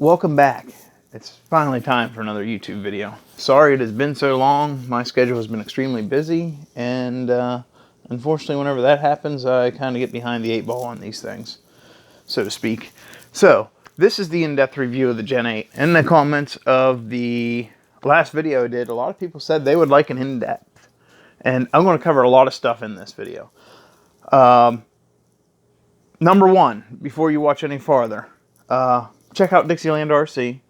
Welcome back. It's finally time for another YouTube video. Sorry it has been so long. My schedule has been extremely busy, and unfortunately whenever that happens, I kind of get behind the 8 ball on these things, so to speak. So, this is the in-depth review of the Gen 8. In the comments of the last video I did, a lot of people said they would like an in-depth, and I'm going to cover a lot of stuff in this video. Number one, before you watch any farther, check out DixielandR.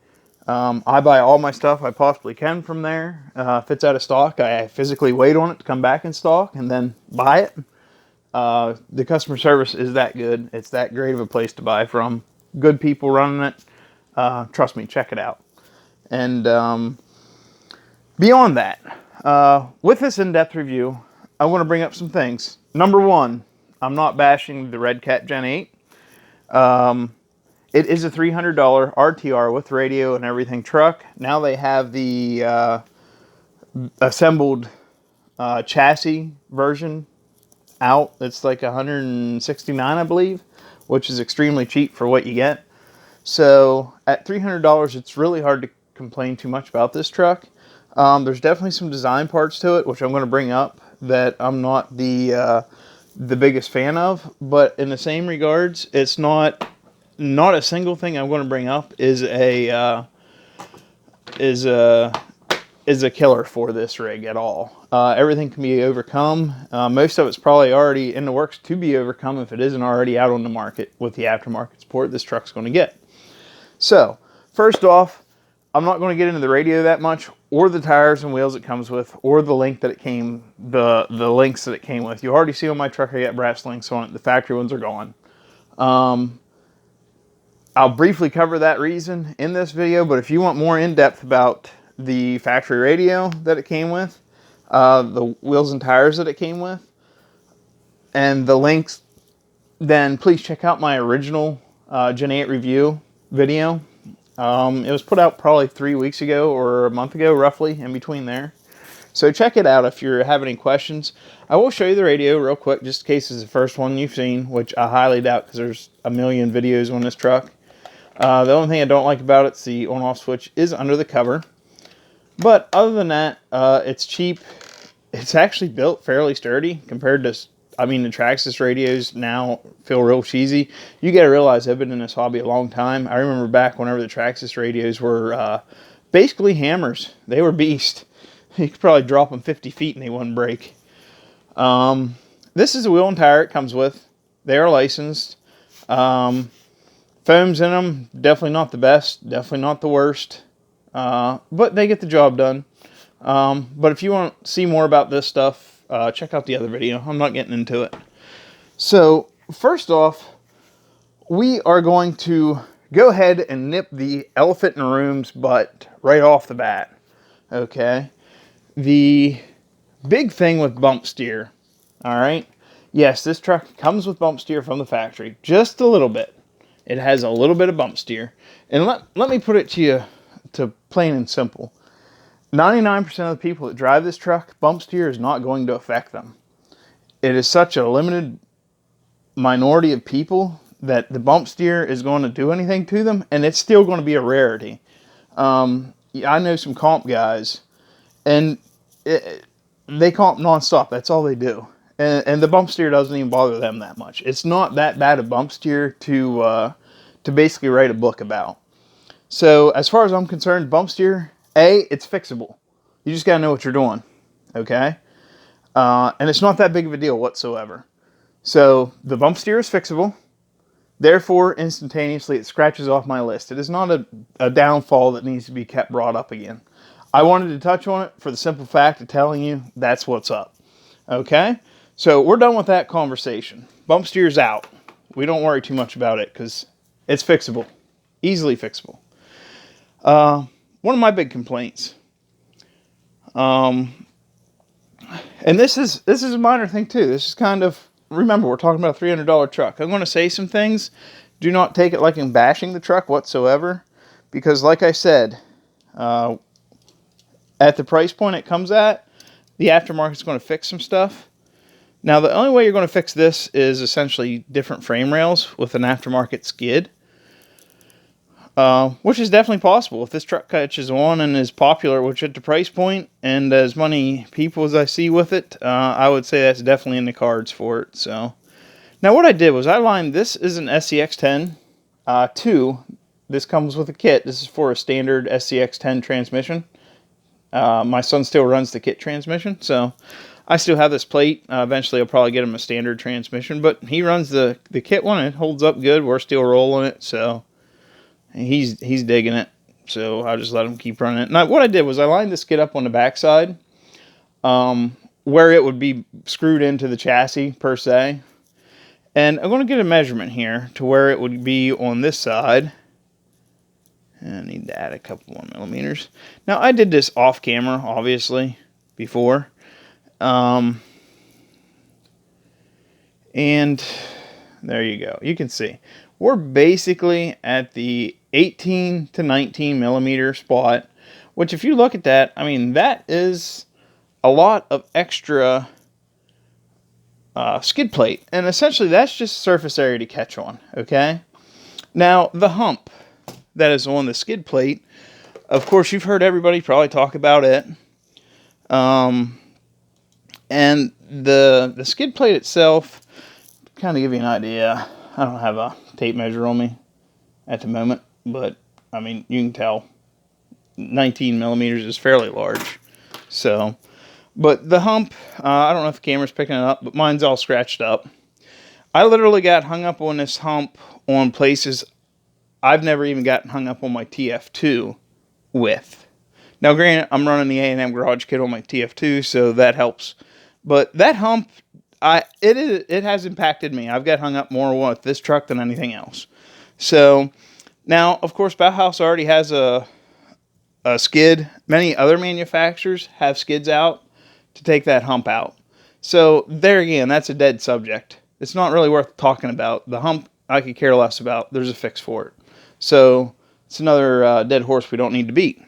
I buy all my stuff I possibly can from there. If it's out of stock, I physically wait on it to come back in stock and then buy it. The customer service is that good. It's that great of a place to buy from. Good people running it. Trust me, check it out. And beyond that, with this in-depth review, I want to bring up some things. Number one, I'm not bashing the Redcat Gen8. It is a $300 RTR with radio and everything truck. Now they have the assembled chassis version out. It's like $169, I believe, which is extremely cheap for what you get. So at $300, it's really hard to complain too much about this truck. There's definitely some design parts to it, which I'm going to bring up, that I'm not the biggest fan of. But in the same regards, it's not a single thing I'm going to bring up is a killer for this rig at all. Everything can be overcome. Most of it's probably already in the works to be overcome if it isn't already out on the market with the aftermarket support this truck's going to get. So, first off, I'm not going to get into the radio that much, or the tires and wheels it comes with, or the link that it came, the links that it came with. You already see on my truck I got brass links on it. The factory ones are gone. I'll briefly cover that reason in this video, but if you want more in-depth about the factory radio that it came with, the wheels and tires that it came with, and the links, then please check out my original Gen 8 review video. It was put out probably 3 weeks ago or a month ago, roughly, in between there. So check it out if you have any questions. I will show you the radio real quick, just in case it's the first one you've seen, which I highly doubt because there's a million videos on this truck. The only thing I don't like about it's the on-off switch is under the cover. But other than that, it's cheap. It's actually built fairly sturdy compared to, I mean, the Traxxas radios now feel real cheesy. You got to realize I've been in this hobby a long time. I remember back whenever the Traxxas radios were basically hammers. They were beast. You could probably drop them 50 feet and they wouldn't break. This is a wheel and tire it comes with. They are licensed. Foams in them, definitely not the best, definitely not the worst, but they get the job done. But if you want to see more about this stuff, check out the other video. I'm not getting into it. So, first off, we are going to go ahead and nip the elephant in the room's butt right off the bat. Okay? The big thing with bump steer, alright? Yes, this truck comes with bump steer from the factory, just a little bit. It has a little bit of bump steer. And let me put it to you, to plain and simple. 99% of the people that drive this truck, bump steer is not going to affect them. It is such a limited minority of people that the bump steer is going to do anything to them, and it's still going to be a rarity. I know some comp guys, and they comp nonstop. That's all they do. And the bump steer doesn't even bother them that much. It's not that bad a bump steer to basically write a book about. So as far as I'm concerned, bump steer, it's fixable. You just got to know what you're doing, okay? And it's not that big of a deal whatsoever. So the bump steer is fixable. Therefore, instantaneously, it scratches off my list. It is not a downfall that needs to be kept brought up again. I wanted to touch on it for the simple fact of telling you that's what's up, okay? So we're done with that conversation. Bump steer's out. We don't worry too much about it because it's fixable. Easily fixable. One of my big complaints. And this is a minor thing too. This is kind of, remember, we're talking about a $300 truck. I'm going to say some things. Do not take it like I'm bashing the truck whatsoever. Because like I said, at the price point it comes at, the aftermarket's going to fix some stuff. Now, the only way you're going to fix this is essentially different frame rails with an aftermarket skid. which is definitely possible. If this truck catches on and is popular, which at the price point and as many people as I see with it, I would say that's definitely in the cards for it. So now what I did was I lined, this is an SCX-10 2. This comes with a kit. This is for a standard SCX-10 transmission. My son still runs the kit transmission, so I still have this plate. Eventually I'll probably get him a standard transmission, but he runs the kit one. It holds up good. We're still rolling it, so he's digging it. So I'll just let him keep running it. Now what I did was I lined the skid up on the backside, where it would be screwed into the chassis per se. And I'm going to get a measurement here to where it would be on this side. And I need to add a couple more millimeters. Now I did this off camera, obviously, before. And there you go. You can see. We're basically at the 18 to 19 millimeter spot. Which if you look at that, I mean, that is a lot of extra skid plate, and essentially that's just surface area to catch on. Okay, now the hump that is on the skid plate, of course you've heard everybody probably talk about it, and the skid plate itself, kind of give you an idea, I don't have a tape measure on me at the moment, but I mean you can tell 19 millimeters is fairly large. So but the hump, I don't know if the camera's picking it up, but mine's all scratched up. I literally got hung up on this hump on places I've never even gotten hung up on my TF2 with. Now, granted, I'm running the A&M garage kit on my TF2, so that helps. But that hump, it has impacted me. I've got hung up more with this truck than anything else. So, now, of course, Bauhaus already has a skid. Many other manufacturers have skids out to take that hump out. So there again, that's a dead subject. It's not really worth talking about. The hump I could care less about. There's a fix for it. So it's another dead horse we don't need to beat.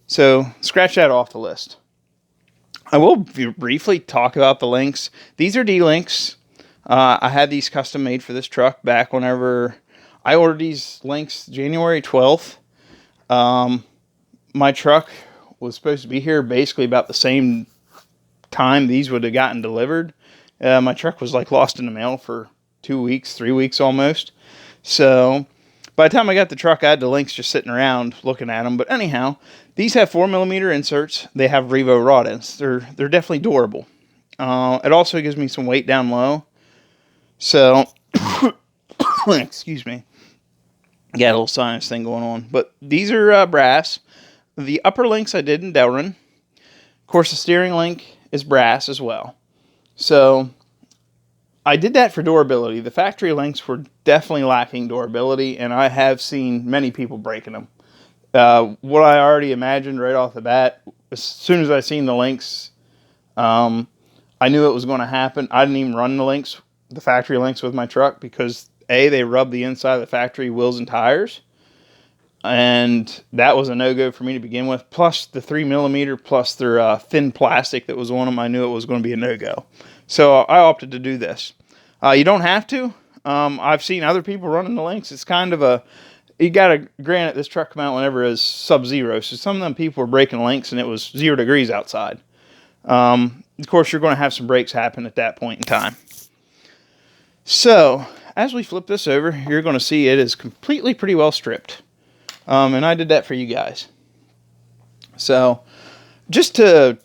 So scratch that off the list. I will briefly talk about the links. These are D-links. I had these custom made for this truck back whenever I ordered these links January 12th. My truck was supposed to be here basically about the same time these would have gotten delivered. My truck was like lost in the mail for 2 weeks, 3 weeks almost. So by the time I got the truck, I had the links just sitting around looking at them. But anyhow, these have 4mm inserts. They have Revo rod ends. They're definitely durable. It also gives me some weight down low. So, excuse me. Got a little sinus thing going on. But these are brass. The upper links I did in Delrin. Of course, the steering link is brass as well. So I did that for durability. The factory links were definitely lacking durability, and I have seen many people breaking them. What I already imagined right off the bat, as soon as I seen the links, I knew it was going to happen. I didn't even run the factory links with my truck because A, they rub the inside of the factory wheels and tires. And that was a no-go for me to begin with. Plus the 3mm, plus their thin plastic that was on them, I knew it was going to be a no-go. So I opted to do this. You don't have to. I've seen other people running the links. It's kind of you got to, granted, this truck come out whenever it was sub-zero. So some of them people were breaking links and it was 0 degrees outside. Of course, you're going to have some breaks happen at that point in time. So as we flip this over, you're going to see it is completely pretty well stripped. And I did that for you guys. So, just in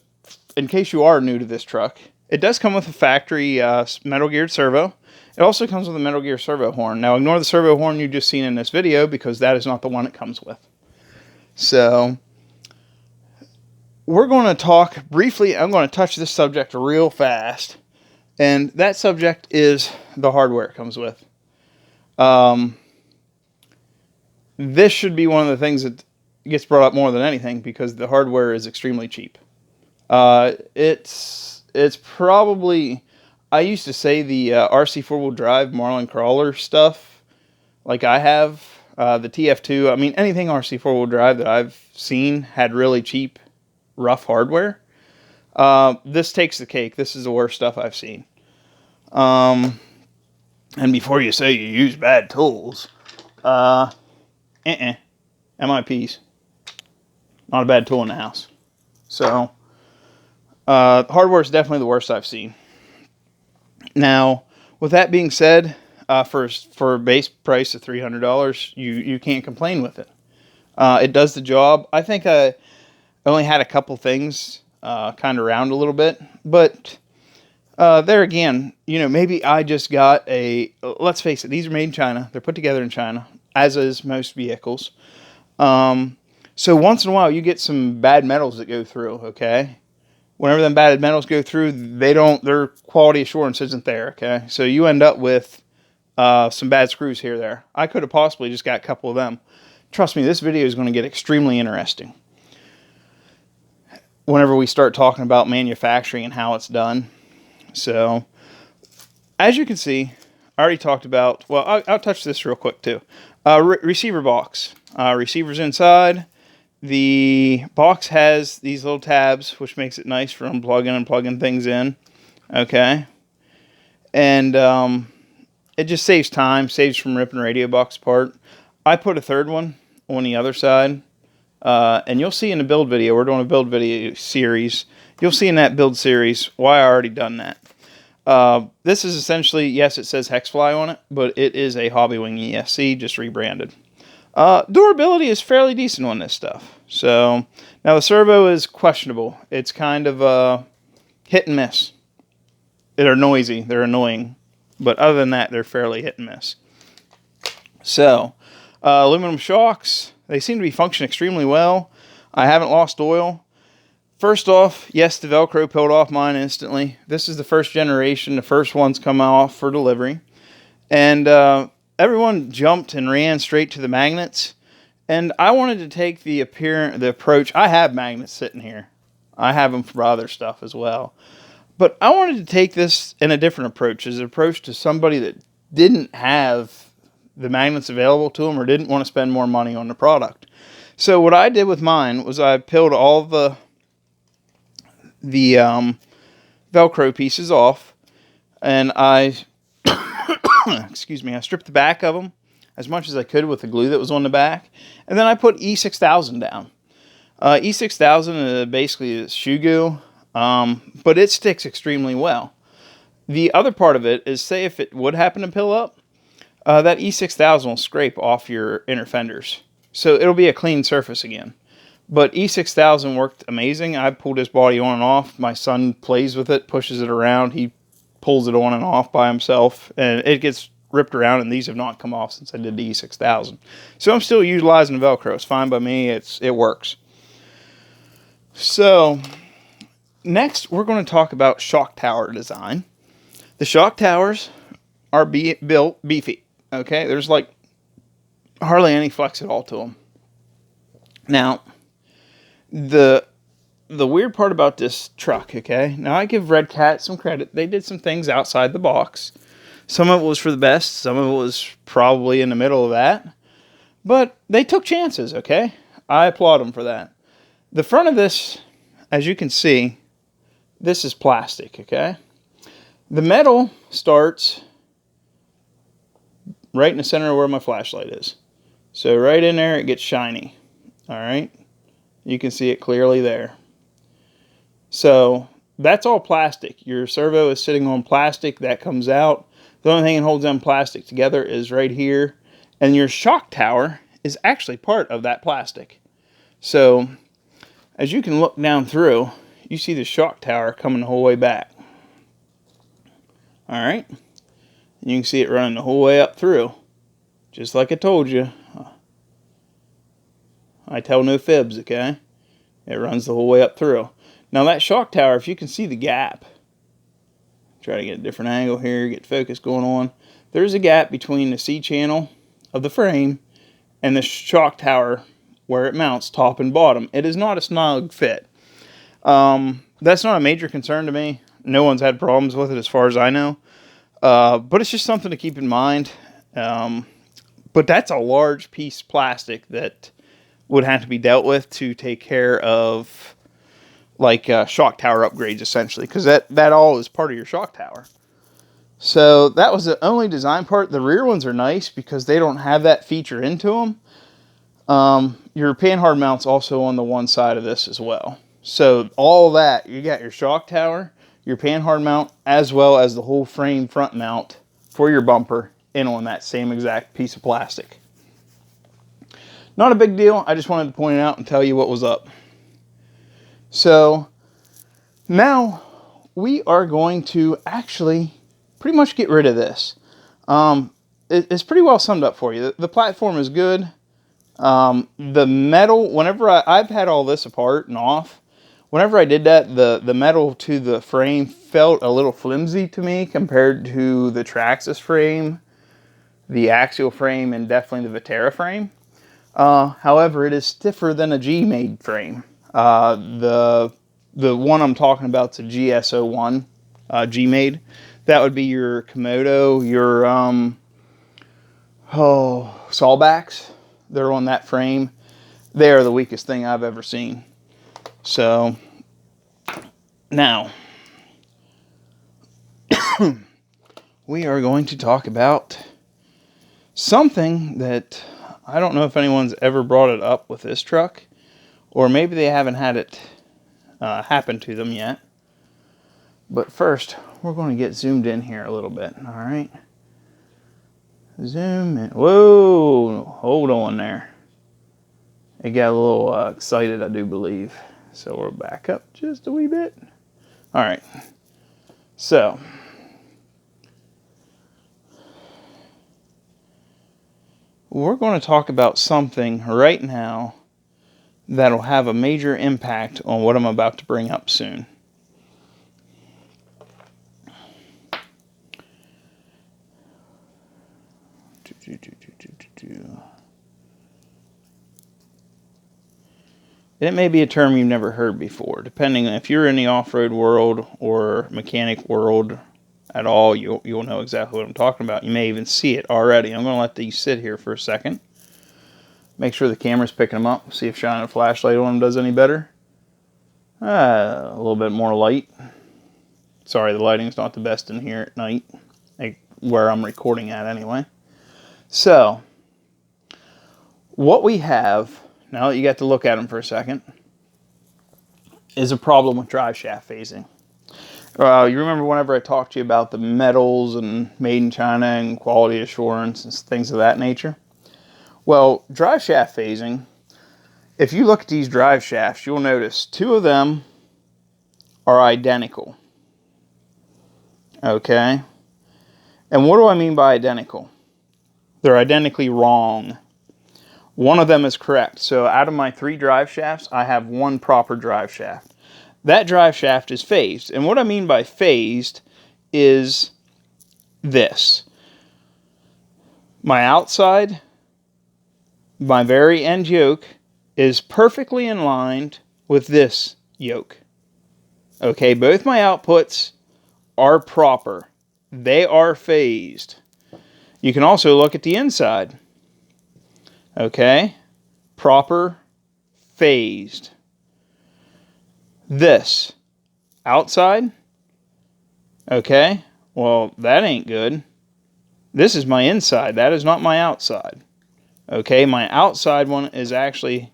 case you are new to this truck, it does come with a factory metal geared servo. It also comes with a metal gear servo horn. Now, ignore the servo horn you just seen in this video because that is not the one it comes with. So, we're going to talk briefly. I'm going to touch this subject real fast. And that subject is the hardware it comes with. This should be one of the things that gets brought up more than anything because the hardware is extremely cheap. It's probably, I used to say the RC 4-wheel drive Marlin Crawler stuff, like I have, the TF2, I mean anything RC 4-wheel drive that I've seen had really cheap, rough hardware. This takes the cake. This is the worst stuff I've seen. And before you say you use bad tools, MIPs. Not a bad tool in the house. So, hardware is definitely the worst I've seen. Now, with that being said, for a base price of $300, you can't complain with it. It does the job. I think I only had a couple things kind of round a little bit, but there again, maybe I just got let's face it, these are made in China. They're put together in China, as is most vehicles. So once in a while, you get some bad metals that go through, okay? Whenever them bad metals go through, their quality assurance isn't there, okay? So you end up with some bad screws here or there. I could have possibly just got a couple of them. Trust me, this video is going to get extremely interesting whenever we start talking about manufacturing and how it's done. So, as you can see, I already talked about, well, I'll touch this real quick too. Receiver box. Receivers inside. The box has these little tabs, which makes it nice for unplugging and plugging things in. Okay. And it just saves time, saves from ripping the radio box apart. I put a third one on the other side. And you'll see in the build video, we're doing a build video series. You'll see in that build series why I already done that. This is essentially, yes, it says Hexfly on it, but it is a Hobbywing ESC, just rebranded. Durability is fairly decent on this stuff. So, now the servo is questionable. It's kind of hit and miss. They're noisy, they're annoying. But other than that, they're fairly hit and miss. So, aluminum shocks, they seem to be functioning extremely well. I haven't lost oil. First off, yes, the Velcro peeled off mine instantly. This is the first generation. The first ones come off for delivery. And everyone jumped and ran straight to the magnets. And I wanted to take the approach. I have magnets sitting here. I have them for other stuff as well. But I wanted to take this in a different approach. As an approach to somebody that didn't have the magnets available to them or didn't want to spend more money on the product. So what I did with mine was I peeled all the Velcro pieces off, and I excuse me, I stripped the back of them as much as I could with the glue that was on the back, and then I put E6000 down. E6000 basically is shoe goo, but it sticks extremely well. The other part of it is, say if it would happen to peel up, that E6000 will scrape off your inner fenders. So it'll be a clean surface again. But E6000 worked amazing. I pulled this body on and off. My son plays with it, pushes it around. He pulls it on and off by himself. And it gets ripped around, and these have not come off since I did the E6000. So I'm still utilizing the Velcro. It's fine by me. It works. So next, we're going to talk about shock tower design. The shock towers are built beefy. Okay, there's like hardly any flex at all to them. Now, the weird part about this truck, okay, now I give Redcat some credit. They did some things outside the box. Some of it was for the best. Some of it was probably in the middle of that. But they took chances, okay? I applaud them for that. The front of this, as you can see, this is plastic, okay? The metal starts right in the center of where my flashlight is. So right in there, it gets shiny. All right? You can see it clearly there. So that's all plastic. Your servo is sitting on plastic. That comes out. The only thing that holds them plastic together is right here. And your shock tower is actually part of that plastic. So as you can look down through, you see the shock tower coming the whole way back. All right? You can see it running the whole way up through. Just like I told you. I tell no fibs, okay? It runs the whole way up through. Now that shock tower, if you can see the gap, try to get a different angle here, get focus going on. There's a gap between the C channel of the frame and the shock tower where it mounts top and bottom. It is not a snug fit. That's not a major concern to me. No one's had problems with it as far as I know. But it's just something to keep in mind. But that's a large piece of plastic that would have to be dealt with to take care of like shock tower upgrades, essentially, because that all is part of your shock tower. So that was the only design part. The rear ones are nice because they don't have that feature into them. Your panhard mount's also on the one side of this as well. So all that, you got your shock tower, your panhard mount, as well as the whole frame front mount for your bumper in on that same exact piece of plastic. Not a big deal. I just wanted to point it out and tell you what was up. So now we are going to actually pretty much get rid of this. It's pretty well summed up for you. The platform is good. The metal, whenever I've had all this apart and off, whenever I did that, the metal to the frame felt a little flimsy to me compared to the Traxxas frame, the axial frame, and definitely the Viterra frame. However, it is stiffer than a G-made frame. The one I'm talking about is a GS01 G-made. That would be your Komodo, your Sawbacks. They're on that frame. They are the weakest thing I've ever seen. So now we are going to talk about something that I don't know if anyone's ever brought it up with this truck, or maybe they haven't had it happen to them yet. But first, we're going to get zoomed in here a little bit. All right. Zoom in. Whoa, hold on there. It got a little excited, I do believe. So we'll back up just a wee bit. All right. So we're going to talk about something right now that'll have a major impact on what I'm about to bring up soon. It may be a term you've never heard before. Depending on if you're in the off-road world or mechanic world at all, you'll know exactly what I'm talking about. You may even see it already. I'm going to let these sit here for a second. Make sure the camera's picking them up. See if shining a flashlight on them does any better. A little bit more light. Sorry, the lighting's not the best in here at night, where I'm recording at anyway. So, what we have, now that you got to look at them for a second, is a problem with drive shaft phasing. You remember whenever I talked to you about the metals and made in China and quality assurance and things of that nature? Well, drive shaft phasing, if you look at these drive shafts, you'll notice two of them are identical. Okay? And what do I mean by identical? They're identically wrong. One of them is correct. So out of my 3 drive shafts, I have one proper drive shaft. That drive shaft is phased. And what I mean by phased is this. My outside, my very end yoke, is perfectly in line with this yoke. Okay, both my outputs are proper. They are phased. You can also look at the inside. Okay, proper, phased. This, outside, okay, well, that ain't good. This is my inside, that is not my outside. Okay, my outside one is actually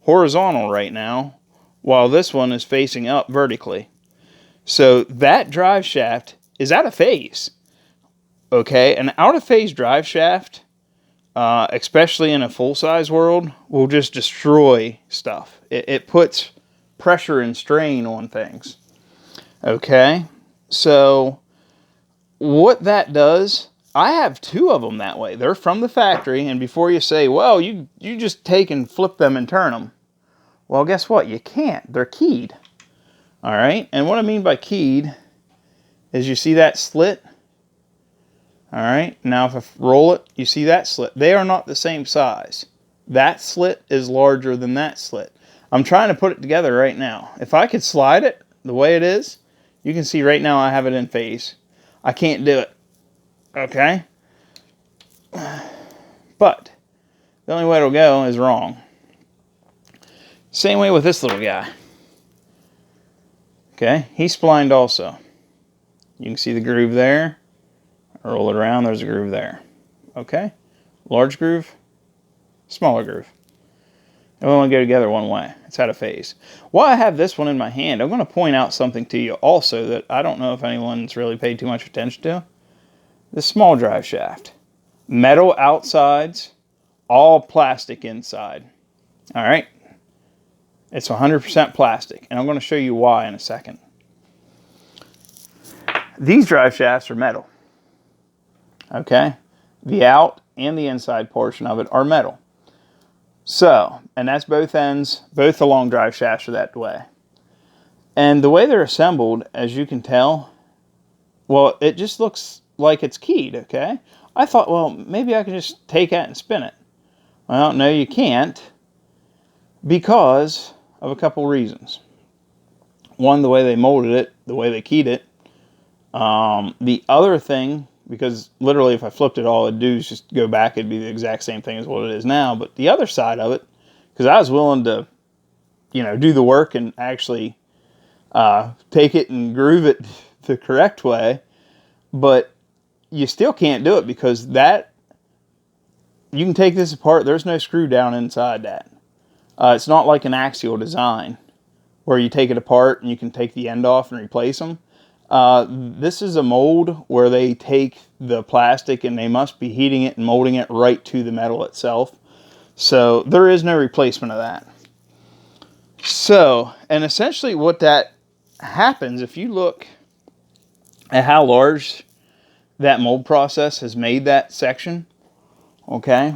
horizontal right now, while this one is facing up vertically. So that drive shaft is out of phase. Okay, an out of phase drive shaft, especially in a full-size world, will just destroy stuff. It puts pressure and strain on things. Okay, so what that does, I have 2 of them that way. They're from the factory, and before you say, well, you just take and flip them and turn them. Well, guess what? You can't. They're keyed. All right, and what I mean by keyed is you see that slit? All right, now if I roll it, you see that slit. They are not the same size. That slit is larger than that slit. I'm trying to put it together right now. If I could slide it the way it is, you can see right now I have it in phase. I can't do it. Okay? But the only way it'll go is wrong. Same way with this little guy. Okay, he's splined also. You can see the groove there. Roll it around, there's a groove there. Okay? Large groove, smaller groove. They only go together one way. It's out of phase. While I have this one in my hand, I'm going to point out something to you also that I don't know if anyone's really paid too much attention to. The small drive shaft. Metal outsides, all plastic inside. All right? It's 100% plastic, and I'm going to show you why in a second. These drive shafts are metal. Okay? The out and the inside portion of it are metal. So, and that's both ends, both the long drive shafts are that way. And the way they're assembled, as you can tell, well, it just looks like it's keyed, okay? I thought, well, maybe I can just take it and spin it. Well, no, you can't, because of a couple reasons. One, the way they molded it, the way they keyed it. The other thing, because literally if I flipped it, all it'd do is just go back, it'd be the exact same thing as what it is now. But the other side of it, because I was willing to, you know, do the work and actually take it and groove it the correct way, but you still can't do it because that, you can take this apart, there's no screw down inside that. It's not like an axial design where you take it apart and you can take the end off and replace them. This is a mold where they take the plastic and they must be heating it and molding it right to the metal itself. So there is no replacement of that. So, and essentially what that happens, if you look at how large that mold process has made that section, okay,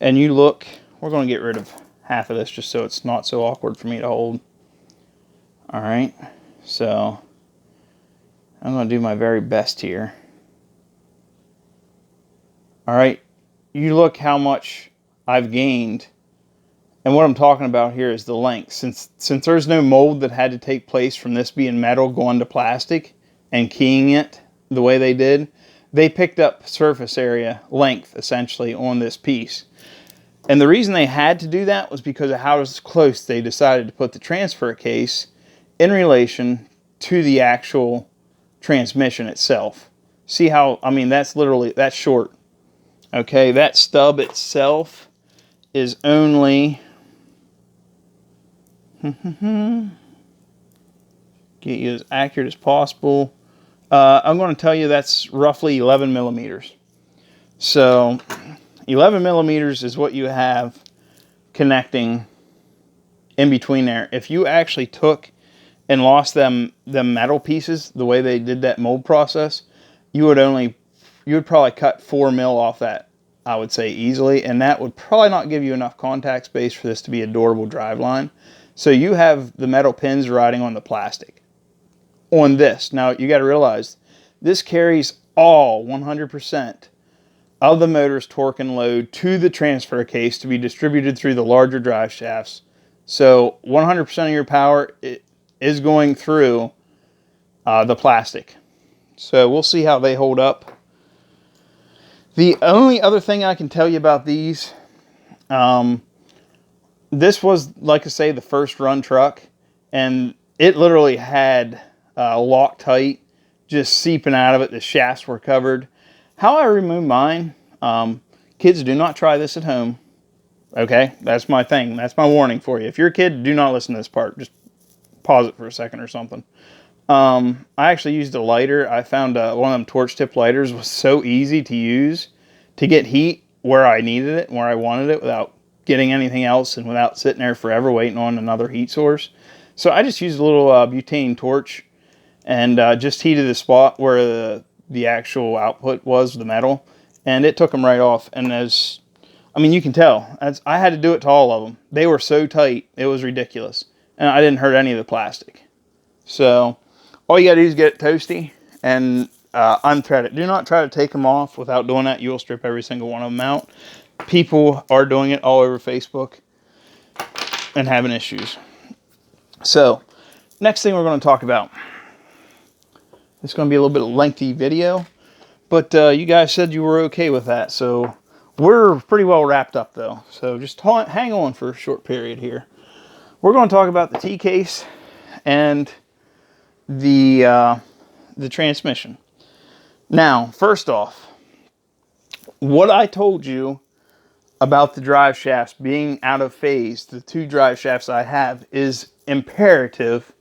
and you look, we're going to get rid of half of this just so it's not so awkward for me to hold. All right, so I'm going to do my very best here. All right, you look how much I've gained, and what I'm talking about here is the length. Since there's no mold that had to take place from this being metal going to plastic and keying it the way they did, they picked up surface area length essentially on this piece. And the reason they had to do that was because of how close they decided to put the transfer case in relation to the actual transmission itself. See how, I mean, that's literally, that's short. Okay, that stub itself is only, get you as accurate as possible. I'm going to tell you that's roughly 11 millimeters. So 11 millimeters is what you have connecting in between there. If you actually took and lost them metal pieces the way they did that mold process, you would probably cut 4 mil off that, I would say, easily, and that would probably not give you enough contact space for this to be a durable drive line. So you have the metal pins riding on the plastic on this. Now you got to realize this carries all 100% of the motor's torque and load to the transfer case to be distributed through the larger drive shafts. So 100% of your power is going through the plastic. So we'll see how they hold up. The only other thing I can tell you about these, this was, like I say, the first run truck, and it literally had Loctite just seeping out of it. The shafts were covered. How I remove mine, kids, do not try this at home. Okay, that's my thing. That's my warning for you. If you're a kid, do not listen to this part. Just pause it for a second or something. I actually used a lighter. I found one of them torch tip lighters was so easy to use to get heat where I needed it, where I wanted it, without getting anything else and without sitting there forever waiting on another heat source. So I just used a little butane torch and just heated the spot where the actual output was, the metal, and it took them right off. And as, I mean, you can tell, I had to do it to all of them. They were so tight, it was ridiculous. And I didn't hurt any of the plastic. So all you gotta do is get it toasty and unthread it. Do not try to take them off. Without doing that, you'll strip every single one of them out. People are doing it all over Facebook and having issues. So next thing we're going to talk about, it's going to be a little bit of a lengthy video, but you guys said you were okay with that, so we're pretty well wrapped up though. So just hang on for a short period here. We're going to talk about the T-case and the transmission. Now, first off, what I told you about the drive shafts being out of phase, the two drive shafts I have, is imperative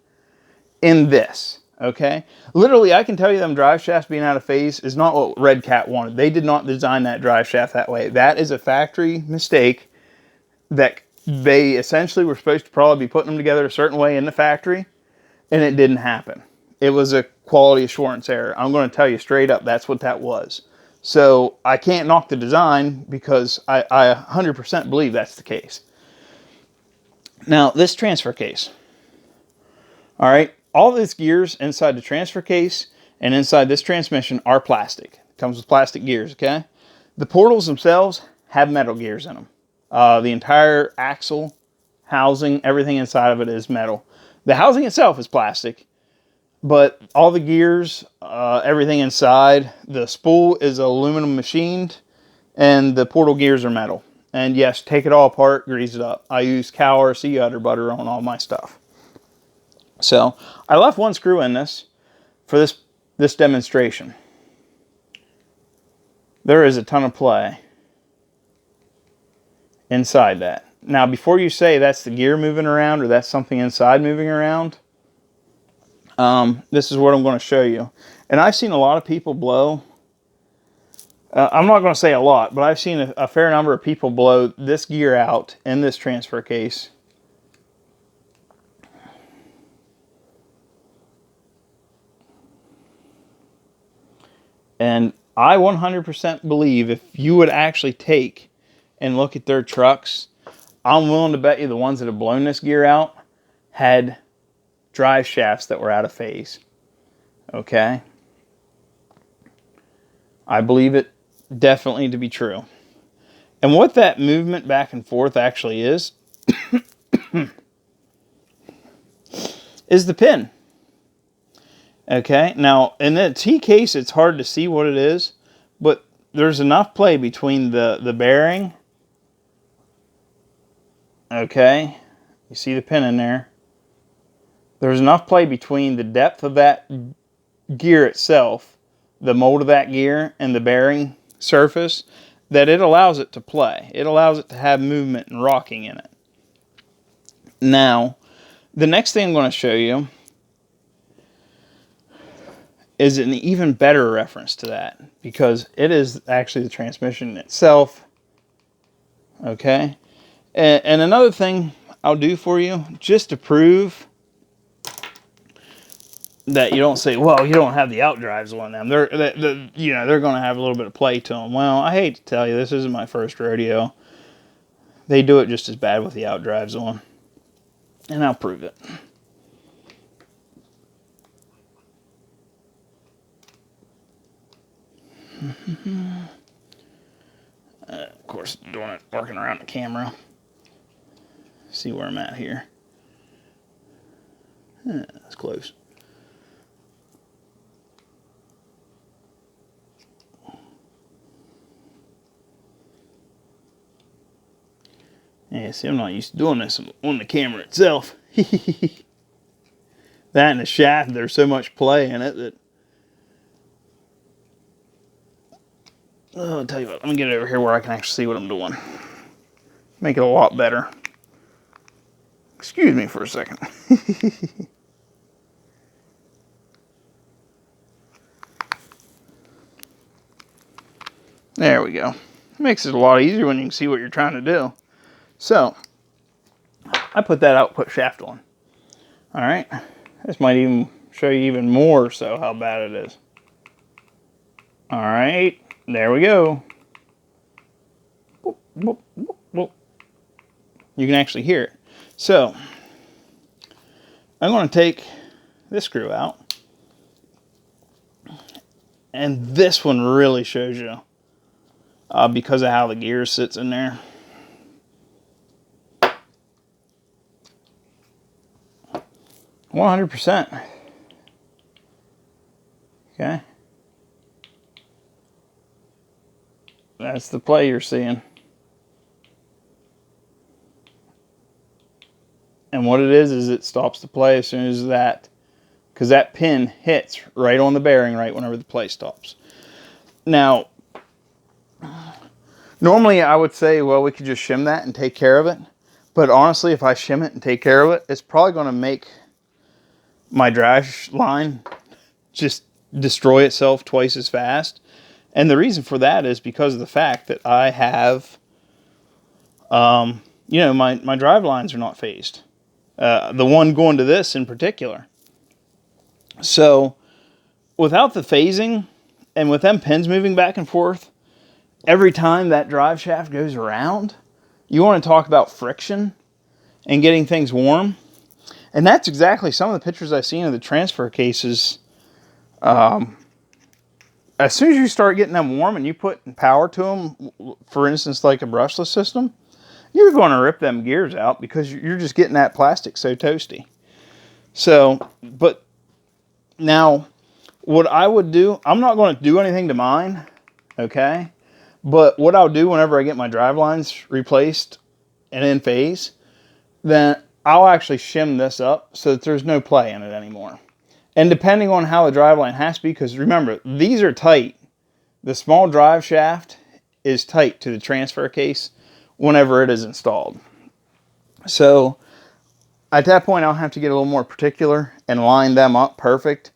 in this, okay? Literally, I can tell you them drive shafts being out of phase is not what Redcat wanted. They did not design that drive shaft that way. That is a factory mistake that they essentially were supposed to probably be putting them together a certain way in the factory, and it didn't happen. It was a quality assurance error. I'm going to tell you straight up, that's what that was. So I can't knock the design because I 100% believe that's the case. Now, this transfer case. All right, all these gears inside the transfer case and inside this transmission are plastic. It comes with plastic gears, okay? The portals themselves have metal gears in them. The entire axle, housing, everything inside of it is metal. The housing itself is plastic, but all the gears, everything inside, the spool is aluminum machined, and the portal gears are metal. And yes, take it all apart, grease it up. I use cow or sea udder butter on all my stuff. So I left one screw in this for this demonstration. There is a ton of play inside that. Now, before you say that's the gear moving around or that's something inside moving around, this is what I'm going to show you. And I've seen a lot of people blow. I'm not going to say a lot, but I've seen a fair number of people blow this gear out in this transfer case. And I 100% believe if you would actually take and look at their trucks, I'm willing to bet you the ones that have blown this gear out had drive shafts that were out of phase. Okay? I believe it definitely to be true. And what that movement back and forth actually is the pin. Okay, now in the T case it's hard to see what it is, but there's enough play between the bearing. Okay, you see the pin in there. There's enough play between the depth of that gear itself, the mold of that gear, and the bearing surface that it allows it to play. It allows it to have movement and rocking in it. Now, the next thing I'm going to show you is an even better reference to that, because it is actually the transmission itself. Okay, and another thing I'll do for you, just to prove that you don't say, well, you don't have the outdrives on them. They're going to have a little bit of play to them. Well, I hate to tell you, this isn't my first rodeo. They do it just as bad with the outdrives on, and I'll prove it. Of course, doing it, working around the camera. See where I'm at here. That's close. Yeah, see, I'm not used to doing this on the camera itself. That and the shaft, there's so much play in it that... Oh, I'll tell you what, let me get it over here where I can actually see what I'm doing. Make it a lot better. Excuse me for a second. There we go. Makes it a lot easier when you can see what you're trying to do. So, I put that output shaft on. Alright, this might even show you even more so how bad it is. Alright, there we go. Boop, boop, boop, boop. You can actually hear it. So, I'm going to take this screw out. And this one really shows you because of how the gear sits in there. $100%. Okay. That's the play you're seeing. And what it is it stops the play as soon as that, because that pin hits right on the bearing right whenever the play stops. Now Normally I would say, well, we could just shim that and take care of it. But honestly, if I shim it and take care of it, it's probably going to make my drive line just destroy itself twice as fast. And the reason for that is because of the fact that I have, you know, my drive lines are not phased. The one going to this in particular. So without the phasing and with them pins moving back and forth, every time that drive shaft goes around, you want to talk about friction and getting things warm. And that's exactly some of the pictures I've seen of the transfer cases. As soon as you start getting them warm and you put power to them, for instance, like a brushless system, you're going to rip them gears out because you're just getting that plastic so toasty. So, but now what I would do, I'm not going to do anything to mine, okay? But what I'll do whenever I get my drive lines replaced and in phase, then I'll actually shim this up so that there's no play in it anymore. And depending on how the driveline has to be, because remember, these are tight. The small drive shaft is tight to the transfer case whenever it is installed. So at that point, I'll have to get a little more particular and line them up perfect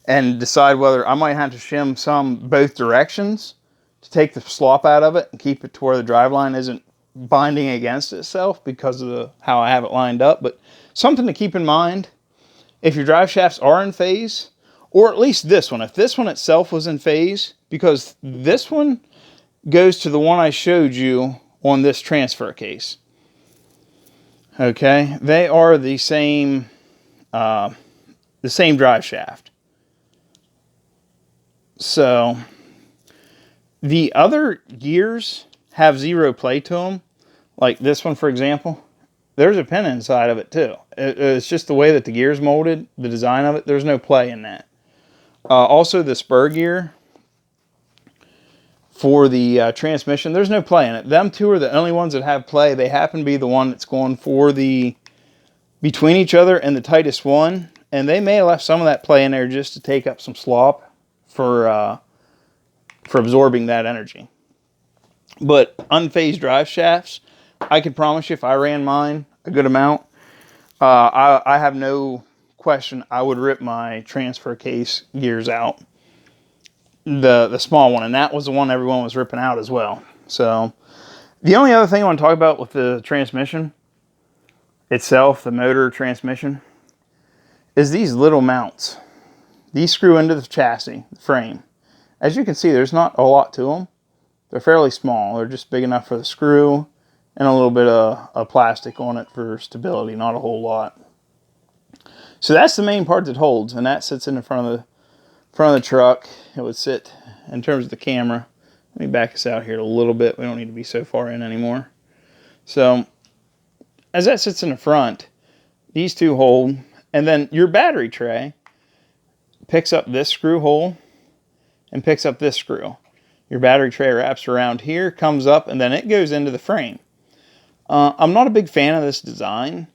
and decide whether I might have to shim some both directions to take the slop out of it and keep it to where the driveline isn't binding against itself because of how I have it lined up. But something to keep in mind, if your drive shafts are in phase, or at least this one, if this one itself was in phase, because this one goes to the one I showed you on this transfer case. Okay, they are the same drive shaft. So the other gears have zero play to them, like this one, for example. There's a pin inside of it too. It's just the way that the gear is molded, the design of it. There's no play in that. Also, the spur gear for the transmission, there's no play in it. Them two are the only ones that have play. They happen to be the one that's going for the between each other and the tightest one. And they may have left some of that play in there just to take up some slop for absorbing that energy. But unphased drive shafts, I can promise you if I ran mine a good amount, I have no question I would rip my transfer case gears out. The small one, and that was the one everyone was ripping out as well. So the only other thing I want to talk about with the transmission itself, the motor transmission, is these little mounts. These screw into the chassis, the frame. As you can see, there's not a lot to them. They're fairly small. They're just big enough for the screw and a little bit of plastic on it for stability, not a whole lot. So that's the main part that holds, and that sits in the front of the truck. It would sit in terms of the camera. Let me back us out here a little bit. We don't need to be so far in anymore. So as that sits in the front, these two hold, and then your battery tray picks up this screw hole and picks up this screw. Your battery tray wraps around here, comes up, and then it goes into the frame. I'm not a big fan of this design.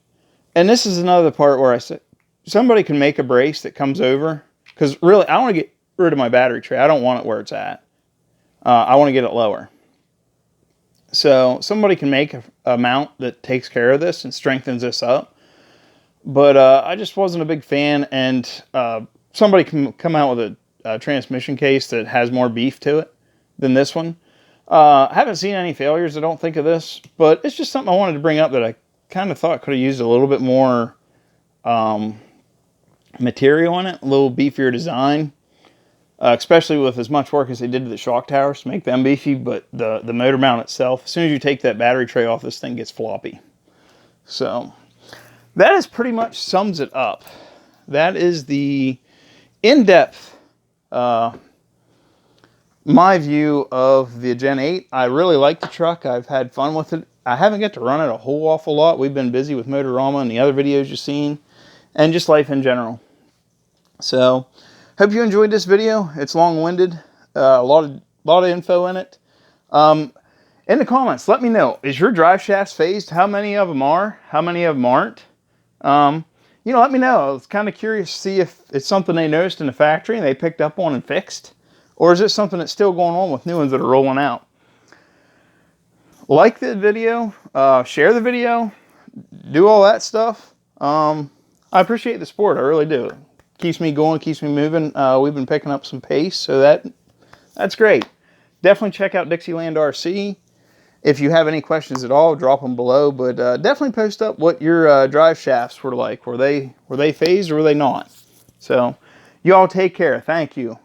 And this is another part where I said, somebody can make a brace that comes over. Because really, I want to get rid of my battery tray. I don't want it where it's at. I want to get it lower. So somebody can make a mount that takes care of this and strengthens this up. But I just wasn't a big fan. And somebody can come out with a transmission case that has more beef to it than this one. I haven't seen any failures, I don't think, of this, but it's just something I wanted to bring up that I kind of thought could have used a little bit more material in it, a little beefier design, especially with as much work as they did to the shock towers to make them beefy. But the motor mount itself, as soon as you take that battery tray off, this thing gets floppy. So that is pretty much sums it up. That is the in-depth my view of the Gen 8. I really like the truck. I've had fun with it. I haven't got to run it a whole awful lot. We've been busy with Motorama and the other videos you've seen, and just life in general. So, hope you enjoyed this video. It's long-winded, a lot of info in it. In the comments, let me know, is your drive shafts phased? How many of them are? How many of them aren't? You know, let me know. I was kind of curious to see if it's something they noticed in the factory and they picked up on and fixed. Or is it something that's still going on with new ones that are rolling out? like the video, share the video, do all that stuff. I appreciate the support. I really do. It keeps me going, keeps me moving. We've been picking up some pace, so that's great. Definitely check out DixielandRC. If you have any questions at all, drop them below. But definitely post up what your drive shafts were like. Were they phased or were they not? So you all take care. Thank you.